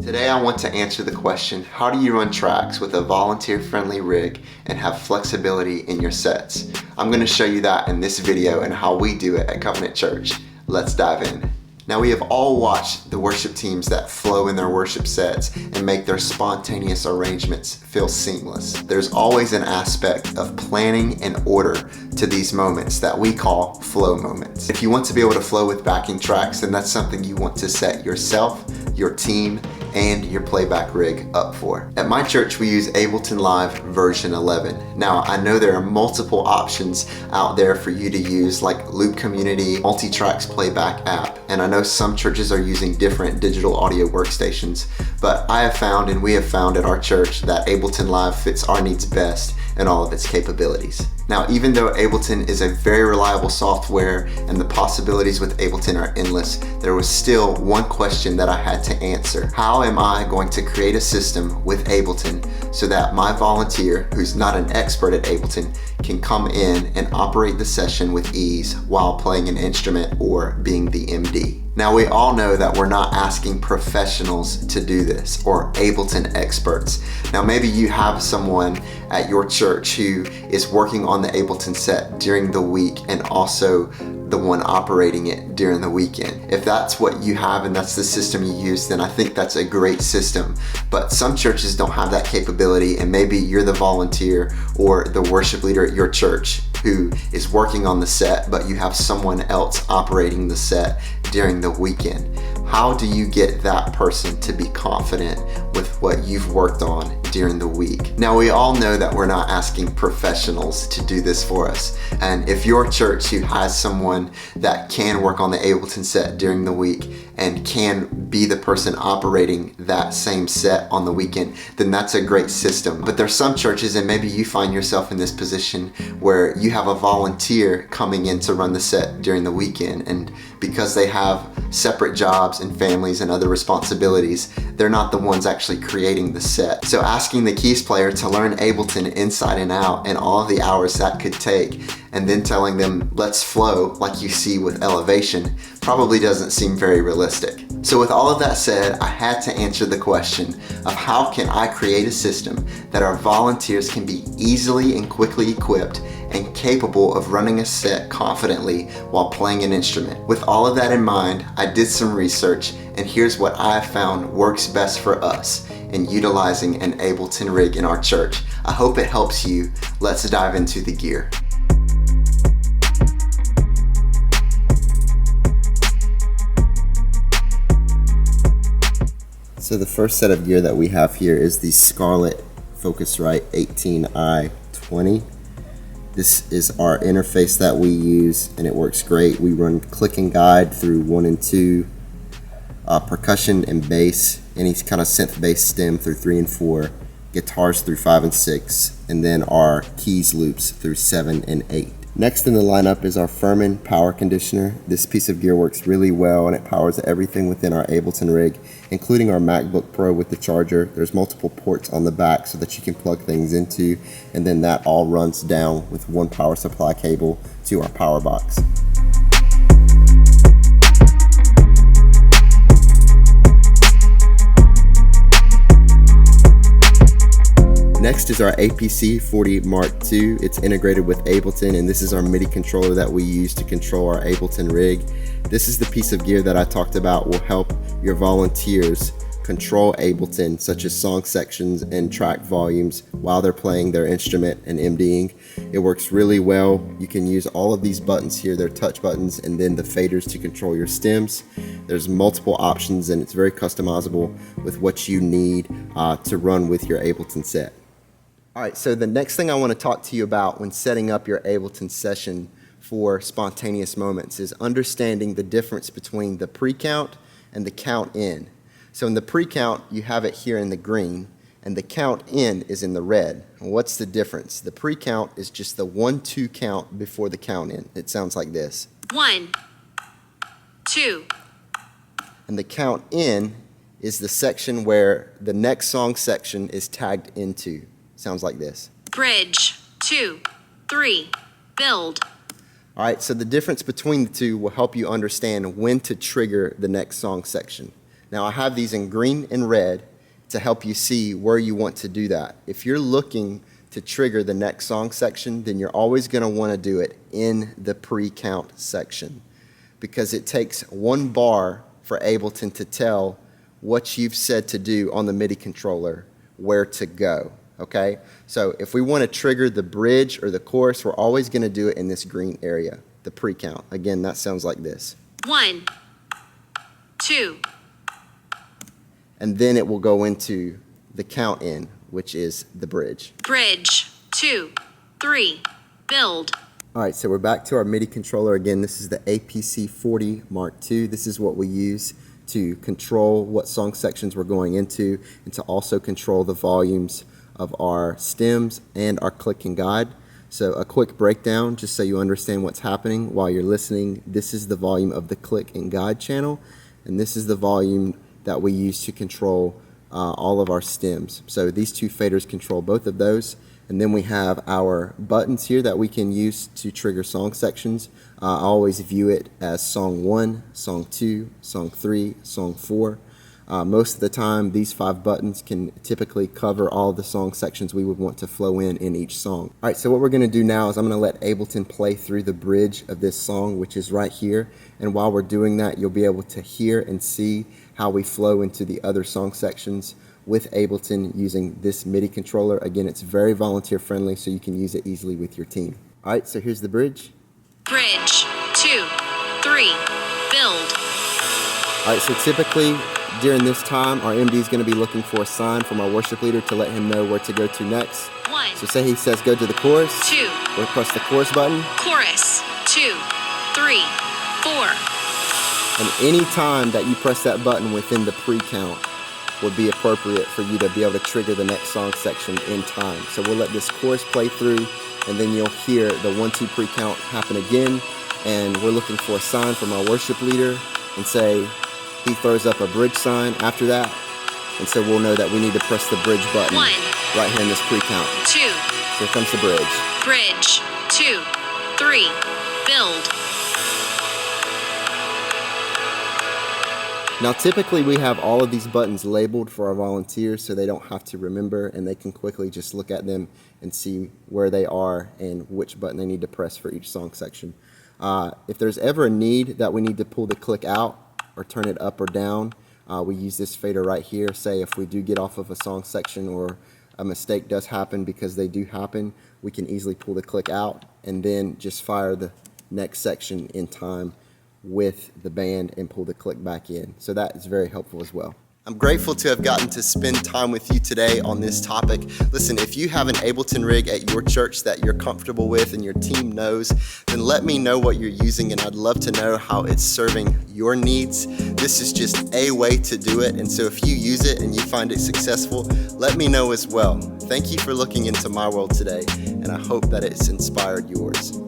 Today I want to answer the question, how do you run tracks with a volunteer-friendly rig and have flexibility in your sets? I'm going to show you that in this video and how we do it at Covenant Church. Let's dive in. Now we have all watched the worship teams that flow in their worship sets and make their spontaneous arrangements feel seamless. There's always an aspect of planning and order to these moments that we call flow moments. If you want to be able to flow with backing tracks, then that's something you want to set yourself, your team, and your playback rig up for. At my church, we use Ableton Live version 11. Now, I know there are multiple options out there for you to use, like Loop Community, Multitracks Playback app, and I know some churches are using different digital audio workstations, but I have found, and we have found at our church, that Ableton Live fits our needs best and all of its capabilities. Now, even though Ableton is a very reliable software and the possibilities with Ableton are endless, there was still one question that I had to answer. How am I going to create a system with Ableton so that my volunteer, who's not an expert at Ableton, can come in and operate the session with ease while playing an instrument or being the MD? Now, we all know that we're not asking professionals to do this or Ableton experts. Now, maybe you have someone at your church who is working on the Ableton set during the week and also the one operating it during the weekend. If that's what you have and that's the system you use, then I think that's a great system. But some churches don't have that capability, and maybe you're the volunteer or the worship leader at your church who is working on the set, but you have someone else operating the set during the weekend. How do you get that person to be confident with what you've worked on during the week? Now, we all know that we're not asking professionals to do this for us. And if your church who has someone that can work on the Ableton set during the week and can be the person operating that same set on the weekend, then that's a great system. But there's some churches, and maybe you find yourself in this position, where you have a volunteer coming in to run the set during the weekend, and because they have separate jobs and families and other responsibilities, they're not the ones actually creating the set. So asking the keys player to learn Ableton inside and out and all of the hours that could take, and then telling them, let's flow like you see with Elevation, probably doesn't seem very realistic. So with all of that said, I had to answer the question of how can I create a system that our volunteers can be easily and quickly equipped and capable of running a set confidently while playing an instrument. With all of that in mind, I did some research, and here's what I found works best for us in utilizing an Ableton rig in our church. I hope it helps you. Let's dive into the gear. So the first set of gear that we have here is the Scarlett Focusrite 18i20. This is our interface that we use, and it works great. We run click and guide through 1 and 2, percussion and bass, any kind of synth bass stem through 3 and 4, guitars through 5 and 6, and then our keys loops through 7 and 8. Next in the lineup is our Furman power conditioner. This piece of gear works really well, and it powers everything within our Ableton rig, including our MacBook Pro with the charger. There's multiple ports on the back so that you can plug things into, and then that all runs down with one power supply cable to our power box. Next is our APC 40 Mark II. It's integrated with Ableton, and this is our MIDI controller that we use to control our Ableton rig. This is the piece of gear that I talked about will help your volunteers control Ableton, such as song sections and track volumes, while they're playing their instrument and MDing. It works really well. You can use all of these buttons here. They're touch buttons, and then the faders to control your stems. There's multiple options, and it's very customizable with what you need to run with your Ableton set. All right, so the next thing I want to talk to you about when setting up your Ableton session for spontaneous moments is understanding the difference between the pre-count and the count in. So in the pre-count, you have it here in the green, and the count in is in the red. And what's the difference? The pre-count is just the 1-2 count before the count in. It sounds like this. 1, 2. And the count in is the section where the next song section is tagged into. Sounds like this. Bridge, 2, 3, build. All right, so the difference between the two will help you understand when to trigger the next song section. Now I have these in green and red to help you see where you want to do that. If you're looking to trigger the next song section, then you're always going to want to do it in the pre-count section, because it takes one bar for Ableton to tell what you've said to do on the MIDI controller where to go. Okay, so if we want to trigger the bridge or the chorus, we're always going to do it in this green area, the pre-count. Again, that sounds like this. 1, 2, And then it will go into the count in, which is the bridge. bridge. 2, 3, build. All right, so we're back to our MIDI controller. Again, this is the APC40 Mark II. This is what we use to control what song sections we're going into, and to also control the volumes of our stems and our click and guide. So a quick breakdown, just so you understand what's happening while you're listening. This is the volume of the click and guide channel, and this is the volume that we use to control all of our stems. So these two faders control both of those. And then we have our buttons here that we can use to trigger song sections. I always view it as song 1, song 2, song 3, song 4. Most of the time, these 5 buttons can typically cover all the song sections we would want to flow in each song. All right, so what we're going to do now is I'm going to let Ableton play through the bridge of this song, which is right here. And while we're doing that, you'll be able to hear and see how we flow into the other song sections with Ableton using this MIDI controller. Again, it's very volunteer friendly, so you can use it easily with your team. All right, so here's the bridge. Bridge. 2, 3, build. All right, so typically during this time, our MD is going to be looking for a sign from our worship leader to let him know where to go to next. 1, So say he says go to the chorus, 2, we'll press the chorus button, chorus. 2, 3, 4. and any time that you press that button within the pre-count would be appropriate for you to be able to trigger the next song section in time. So we'll let this chorus play through, and then you'll hear the 1-2 pre-count happen again, and we're looking for a sign from our worship leader, and say he throws up a bridge sign after that, and so we'll know that we need to press the bridge button 1, right here in this pre-count. 2, So here comes the bridge. bridge. 2, 3, build. Now typically we have all of these buttons labeled for our volunteers so they don't have to remember, and they can quickly just look at them and see where they are and which button they need to press for each song section. If there's ever a need that we need to pull the click out or turn it up or down, we use this fader right here. Say if we do get off of a song section or a mistake does happen, because they do happen, we can easily pull the click out and then just fire the next section in time with the band and pull the click back in. So that is very helpful as well. I'm grateful to have gotten to spend time with you today on this topic. Listen, if you have an Ableton rig at your church that you're comfortable with and your team knows, then let me know what you're using, and I'd love to know how it's serving your needs. This is just a way to do it, and so if you use it and you find it successful, let me know as well. Thank you for looking into my world today, and I hope that it's inspired yours.